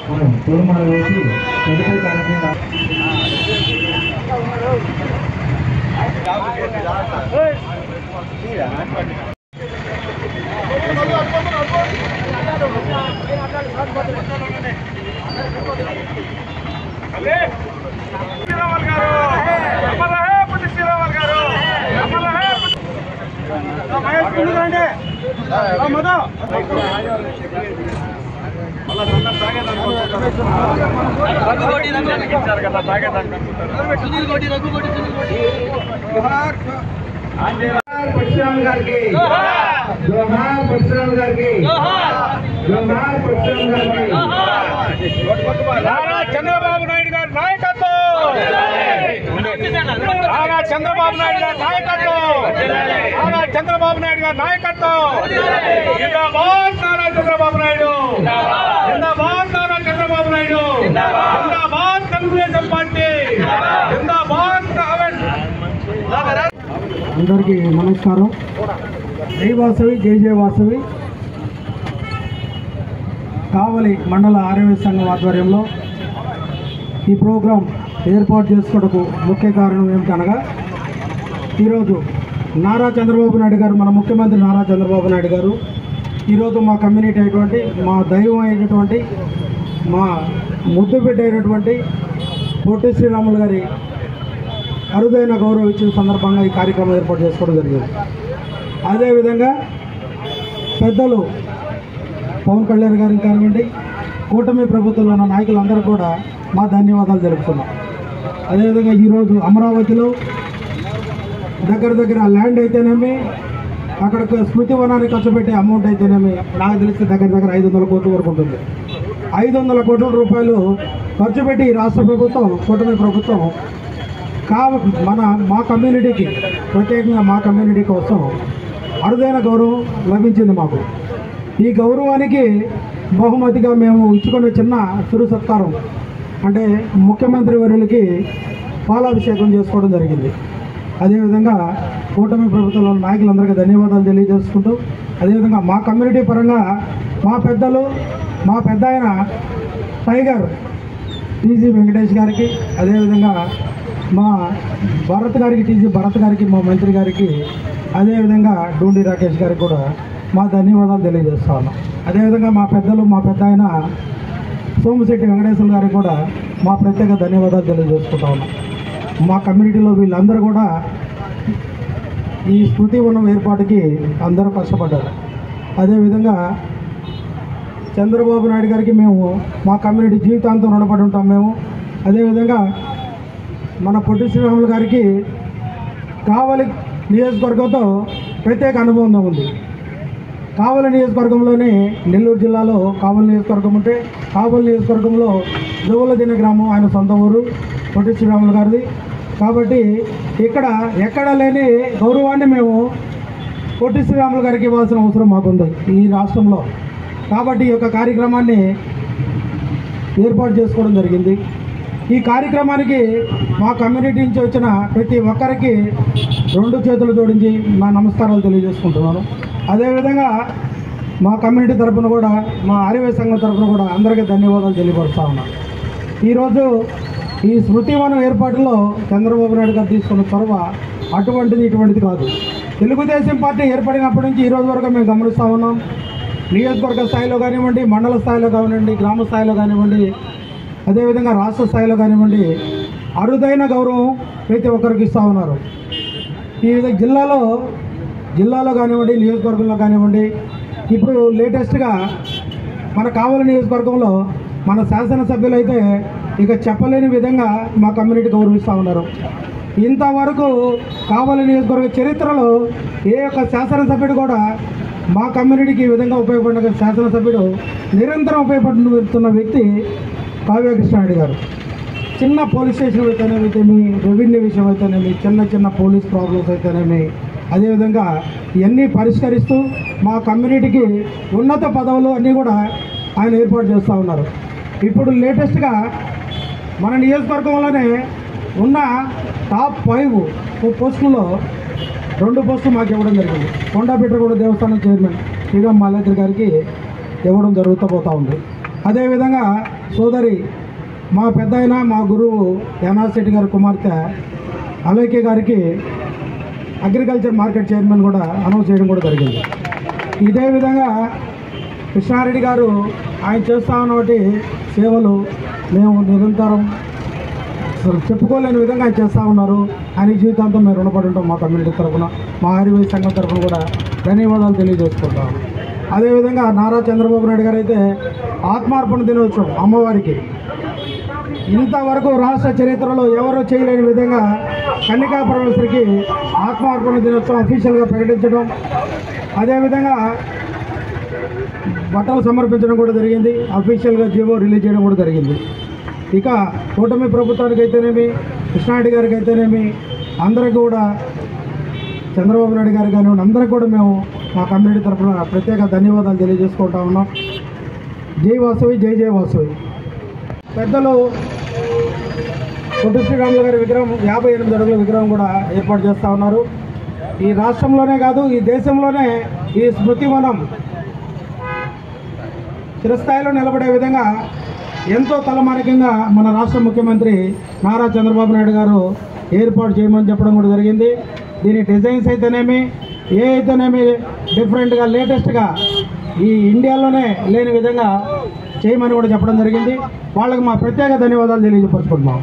మనం పూలమాల వేసి తదుపరి కార్యక్రమం చంద్రబాబు నాయుడు గారి నాయకత్వం, చంద్రబాబు నాయుడు గారి నాయకత్వం, చంద్రబాబు నాయుడు గారి నాయకత్వం. జిందాబాద్ నారా చంద్రబాబు నాయుడు, జిందాబాద్ నారా చంద్రబాబు నాయుడు, జిందాబాద్ తెలుగుదేశం పార్టీ, జిందాబాద్. అందరికీ నమస్కారం. జై వాసవి, జై జయ వాసవి. కావలి మండల ఆర్యవేశ సంఘం ఆధ్వర్యంలో ఈ ప్రోగ్రాం ఏర్పాటు చేసుకోవడానికి ముఖ్య కారణం ఏమిటనగా, ఈరోజు నారా చంద్రబాబు నాయుడు గారు, మన ముఖ్యమంత్రి నారా చంద్రబాబు నాయుడు గారు ఈరోజు మా కమ్యూనిటీ అయినటువంటి, మా దైవం అయినటువంటి, మా ముద్దు బిడ్డ అయినటువంటి పొట్టి శ్రీరాములు గారి అరుదైన గౌరవం ఇచ్చిన సందర్భంగా ఈ కార్యక్రమం ఏర్పాటు చేసుకోవడం జరిగింది. అదేవిధంగా పెద్దలు పవన్ కళ్యాణ్ గారికి కానివ్వండి, కూటమి ప్రభుత్వంలో ఉన్న నాయకులందరూ కూడా మా ధన్యవాదాలు తెలుపుతున్నాం. అదేవిధంగా ఈరోజు అమరావతిలో దగ్గర ల్యాండ్ అయితేనేమి, అక్కడ స్మృతి వనానికి ఖర్చు పెట్టే అమౌంట్ అయితేనేమి, నాకు తెలిసి దగ్గర 500 కోట్ల వరకు ఉంటుంది. 500 కోట్ల రూపాయలు ఖర్చు పెట్టి ఈ రాష్ట్ర ప్రభుత్వం, కూటమి ప్రభుత్వం మా కమ్యూనిటీకి, ప్రత్యేకంగా మా కమ్యూనిటీ కోసం అరుదైన గౌరవం లభించింది మాకు. ఈ గౌరవానికి బహుమతిగా మేము ఇచ్చుకునే చిన్న చిరు సత్కారం అంటే ముఖ్యమంత్రి వర్యులకి పాలాభిషేకం చేసుకోవడం జరిగింది. అదేవిధంగా కూటమి ప్రభుత్వంలో నాయకులందరికీ ధన్యవాదాలు తెలియజేసుకుంటూ, అదేవిధంగా మా కమ్యూనిటీ పరంగా మా పెద్దలు, మా పెద్ద ఆయన టైగర్ టీజీ వెంకటేష్ గారికి, అదేవిధంగా మా భరత్ గారికి, టీజీ భరత్ గారికి, మా మంత్రి గారికి, అదేవిధంగా డూండి రాకేష్ గారికి కూడా మా ధన్యవాదాలు తెలియజేస్తా ఉన్నాం. అదేవిధంగా మా పెద్దలు, మా పెద్ద ఆయన సోమశెట్టి వెంకటేశ్వర గారికి కూడా మా ప్రత్యేక ధన్యవాదాలు తెలియజేసుకుంటా ఉన్నాం. మా కమ్యూనిటీలో వీళ్ళందరూ కూడా ఈ స్మృతి వనం ఏర్పాటుకి అందరూ కష్టపడ్డారు. అదేవిధంగా చంద్రబాబు నాయుడు గారికి మేము మా కమ్యూనిటీ జీవితాంతం రుణపడి ఉంటాం మేము. అదేవిధంగా మన పొట్టి శ్రీరాములు గారికి కావలి నియోజకవర్గంతో ప్రత్యేక అనుబంధం ఉంది. కావలి నియోజకవర్గంలోనే నెల్లూరు జిల్లాలో కావలి నియోజకవర్గం ఉంటే, కావలి నియోజకవర్గంలో దువ్వలదిన్న గ్రామం ఆయన సొంత ఊరు పొట్టి శ్రీరాములు గారిది. కాబట్టి ఇక్కడ ఎక్కడ లేని గౌరవాన్ని మేము పొట్టి శ్రీరాములు గారికి ఇవ్వాల్సిన అవసరం మాకుంది ఈ రాష్ట్రంలో. కాబట్టి ఈ యొక్క కార్యక్రమాన్ని ఏర్పాటు చేసుకోవడం జరిగింది. ఈ కార్యక్రమానికి మా కమ్యూనిటీ నుంచి వచ్చిన ప్రతి ఒక్కరికి 2 చేతులు జోడించి నా నమస్కారాలు తెలియజేసుకుంటున్నాను. అదేవిధంగా మా కమ్యూనిటీ తరఫున కూడా, మా ఆర్యవేశ సంఘం తరఫున కూడా అందరికీ ధన్యవాదాలు తెలియపరుస్తా ఉన్నాను. ఈరోజు ఈ స్మృతివనం ఏర్పాటులో చంద్రబాబు నాయుడు గారు తీసుకున్న చొరవ ఇటువంటిది కాదు. తెలుగుదేశం పార్టీ ఏర్పడినప్పటి నుంచి ఈ రోజు వరకు మేము గమనిస్తూ ఉన్నాం. నియోజకవర్గ స్థాయిలో కానివ్వండి, మండల స్థాయిలో కానివ్వండి, గ్రామ స్థాయిలో కానివ్వండి, అదేవిధంగా రాష్ట్ర స్థాయిలో కానివ్వండి, అరుదైన గౌరవం ప్రతి ఒక్కరికి ఇస్తూ ఉన్నారు. ఈ విధంగా జిల్లాలో కానివ్వండి, నియోజకవర్గంలో కానివ్వండి, ఇప్పుడు లేటెస్ట్గా మన కావలి నియోజకవర్గంలో మన శాసనసభ్యులు అయితే ఇక చెప్పలేని విధంగా మా కమ్యూనిటీ గౌరవిస్తూ ఉన్నారు. ఇంతవరకు కావలి నియోజకవర్గ చరిత్రలో ఏ ఒక్క శాసనసభ్యుడు కూడా మా కమ్యూనిటీకి ఈ విధంగా ఉపయోగపడిన శాసనసభ్యుడు, నిరంతరం ఉపయోగపడుతున్న వ్యక్తి కావ్య కృష్ణారెడ్డి గారు. చిన్న పోలీస్ స్టేషన్ అయితేనేమి, రెవెన్యూ విషయం అయితేనేమి, చిన్న పోలీస్ ప్రాబ్లమ్స్ అయితేనేమి, అదేవిధంగా ఇవన్నీ పరిష్కరిస్తూ మా కమ్యూనిటీకి ఉన్నత పదవులు అన్నీ కూడా ఆయన ఏర్పాటు చేస్తూ ఉన్నారు. ఇప్పుడు లేటెస్ట్గా మన నియోజకవర్గంలోనే ఉన్న టాప్ 5 పోస్టుల్లో 2 పోస్టులు మాకు ఇవ్వడం జరిగింది. కొండాపిట్రగూడ దేవస్థానం చైర్మన్ శ్రీరామ్ మాలేకర్ గారికి ఇవ్వడం జరుగుతూ పోతూ ఉంది. అదేవిధంగా సోదరి మా పెద్దాయన మా గురువు యానాథ్ శెట్టి గారి కుమార్తె అలేఖ్య గారికి అగ్రికల్చర్ మార్కెట్ చైర్మన్ కూడా అనౌన్స్ చేయడం కూడా జరిగింది. ఇదే విధంగా కృష్ణారెడ్డి గారు ఆయన చేస్తా ఉన్నటువంటి సేవలు మేము నిరంతరం అసలు చెప్పుకోలేని విధంగా ఆయన చేస్తూ ఉన్నారు. ఆయన జీవితాంతం మేము రుణపడి ఉంటాం. మా కమ్యూనిటీ తరఫున, మా ఆర్యవైశ్య సంఘం తరఫున కూడా ధన్యవాదాలు తెలియజేసుకుంటాం. అదేవిధంగా నారా చంద్రబాబు నాయుడు గారు అయితే ఆత్మార్పణ దినోత్సవం అమ్మవారికి ఇంతవరకు రాష్ట్ర చరిత్రలో ఎవరూ చేయలేని విధంగా కన్యకా పరమేశ్వరికి ఆత్మార్పణ దినోత్సవం అఫీషియల్గా ప్రకటించడం, అదేవిధంగా బట్టలు సమర్పించడం కూడా జరిగింది. అఫీషియల్గా జీవో రిలీజ్ చేయడం కూడా జరిగింది. ఇక కూటమి ప్రభుత్వానికి అయితేనేమి, కృష్ణారెడ్డి గారికి అయితేనేమి, అందరికీ కూడా చంద్రబాబు నాయుడు గారు కానివ్వండి, అందరికీ కూడా మేము మా కమ్యూనిటీ తరఫున ప్రత్యేక ధన్యవాదాలు తెలియజేసుకుంటా ఉన్నాం. జై వాసవి, జై జై వాసవి. పెద్దలు పొట్టి శ్రీరాములు గారి విగ్రహం 58 అడుగుల విగ్రహం కూడా ఏర్పాటు చేస్తూ ఉన్నారు. ఈ రాష్ట్రంలోనే కాదు, ఈ దేశంలోనే ఈ స్మృతివనం చిరస్థాయిలో నిలబడే విధంగా ఎంతో తలమానికంగా మన రాష్ట్ర ముఖ్యమంత్రి నారా చంద్రబాబు నాయుడు గారు ఏర్పాటు చేయమని చెప్పడం కూడా జరిగింది. దీని డిజైన్స్ అయితేనేమి, అయితేనేమి డిఫరెంట్గా లేటెస్ట్గా ఈ ఇండియాలోనే లేని విధంగా చేయమని కూడా చెప్పడం జరిగింది. వాళ్ళకి మా ప్రత్యేక ధన్యవాదాలు తెలియజేసుకుంటున్నాం.